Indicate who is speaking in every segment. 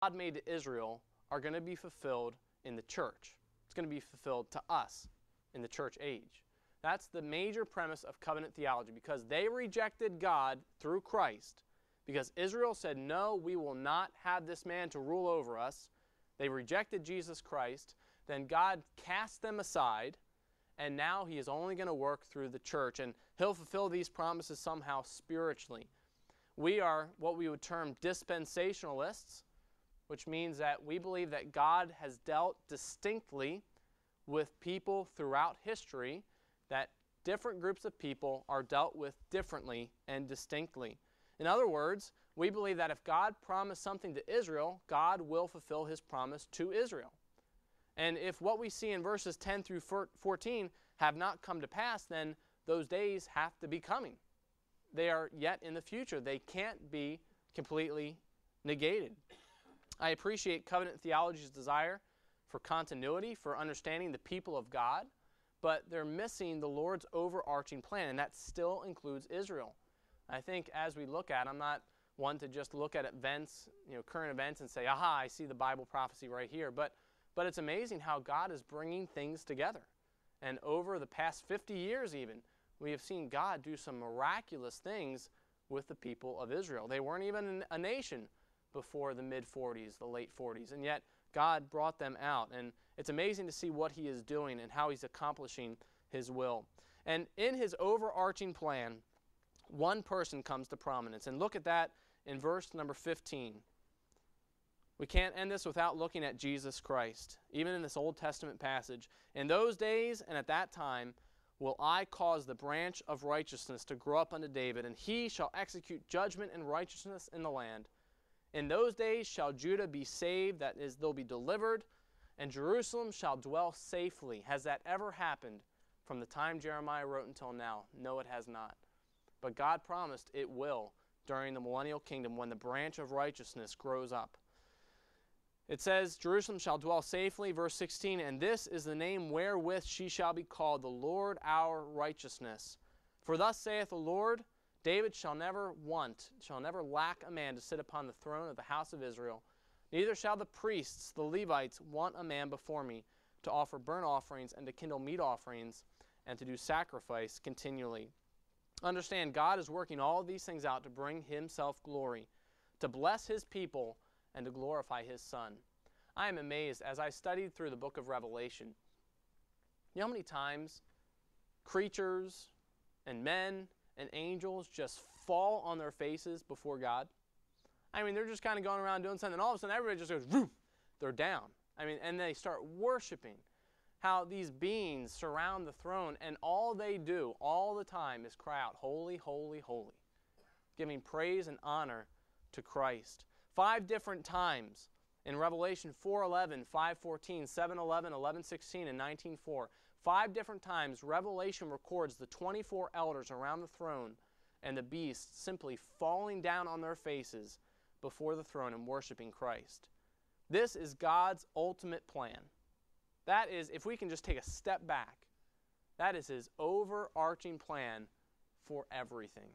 Speaker 1: God made to Israel are going to be fulfilled in the church. It's going to be fulfilled to us in the church age. That's the major premise of covenant theology, because they rejected God through Christ. Because Israel said, no, we will not have this man to rule over us. They rejected Jesus Christ. Then God cast them aside, and now he is only going to work through the church, and he'll fulfill these promises somehow spiritually. We are what we would term dispensationalists, which means that we believe that God has dealt distinctly with people throughout history, that different groups of people are dealt with differently and distinctly. In other words, we believe that if God promised something to Israel, God will fulfill his promise to Israel. And if what we see in verses 10 through 14 have not come to pass, then those days have to be coming. They are yet in the future. They can't be completely negated. I appreciate covenant theology's desire for continuity, for understanding the people of God, but they're missing the Lord's overarching plan, and that still includes Israel. I think as we look at, I'm not one to just look at events, current events, and say, aha, I see the Bible prophecy right here. But it's amazing how God is bringing things together. And over the past 50 years even, we have seen God do some miraculous things with the people of Israel. They weren't even a nation before the mid-40s, the late 40s, and yet God brought them out. And it's amazing to see what he is doing and how he's accomplishing his will. And in his overarching plan, one person comes to prominence. And look at that in verse number 15. We can't end this without looking at Jesus Christ. Even in this Old Testament passage, in those days and at that time will I cause the branch of righteousness to grow up unto David, and he shall execute judgment and righteousness in the land. In those days shall Judah be saved, that is, they'll be delivered, and Jerusalem shall dwell safely. Has that ever happened from the time Jeremiah wrote until now? No, it has not. But God promised it will during the millennial kingdom when the branch of righteousness grows up. It says, Jerusalem shall dwell safely, verse 16, and this is the name wherewith she shall be called, the Lord our righteousness. For thus saith the Lord, David shall never lack a man to sit upon the throne of the house of Israel. Neither shall the priests, the Levites, want a man before me to offer burnt offerings and to kindle meat offerings and to do sacrifice continually. Understand, God is working all of these things out to bring himself glory, to bless his people, and to glorify his Son. I am amazed as I studied through the book of Revelation. You know how many times creatures and men and angels just fall on their faces before God? I mean, they're just kind of going around doing something, and all of a sudden everybody just goes, whoosh, they're down. I mean, and they start worshiping. How these beings surround the throne, and all they do all the time is cry out, holy, holy, holy, giving praise and honor to Christ. 5 different times in Revelation 4:11, 5:14, 7:11, 11:16, and 19:4. 5 different times Revelation records the 24 elders around the throne and the beasts simply falling down on their faces before the throne and worshiping Christ. This is God's ultimate plan. That is, if we can just take a step back, that is his overarching plan for everything.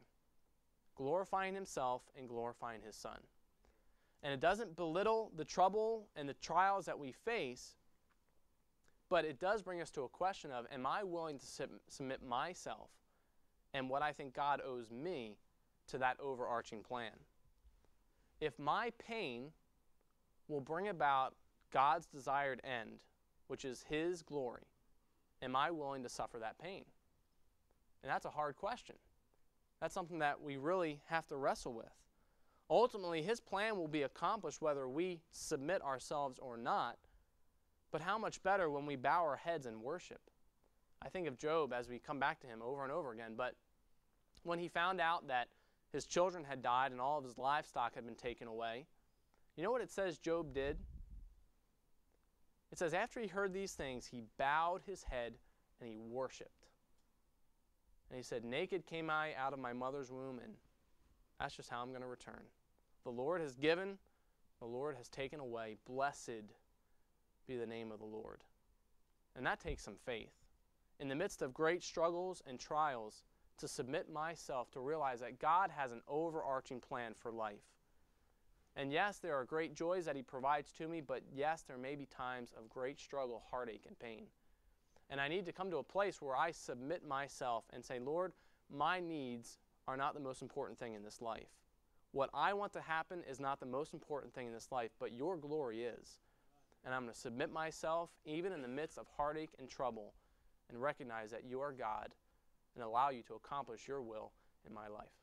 Speaker 1: Glorifying himself and glorifying his Son. And it doesn't belittle the trouble and the trials that we face, but it does bring us to a question of, am I willing to submit myself and what I think God owes me to that overarching plan? If my pain will bring about God's desired end, which is his glory, am I willing to suffer that pain? And that's a hard question. That's something that we really have to wrestle with. Ultimately, his plan will be accomplished whether we submit ourselves or not, but how much better when we bow our heads in worship. I think of Job as we come back to him over and over again, but when he found out that his children had died and all of his livestock had been taken away, you know what it says Job did? It says after he heard these things, he bowed his head and he worshiped. And he said, naked came I out of my mother's womb, and that's just how I'm going to return. The Lord has given, the Lord has taken away. Blessed be the name of the Lord. And that takes some faith. In the midst of great struggles and trials, to submit myself to realize that God has an overarching plan for life. And yes, there are great joys that He provides to me, but yes, there may be times of great struggle, heartache, and pain. And I need to come to a place where I submit myself and say, Lord, my needs are not the most important thing in this life. What I want to happen is not the most important thing in this life, but your glory is. And I'm going to submit myself, even in the midst of heartache and trouble, and recognize that you are God and allow you to accomplish your will in my life.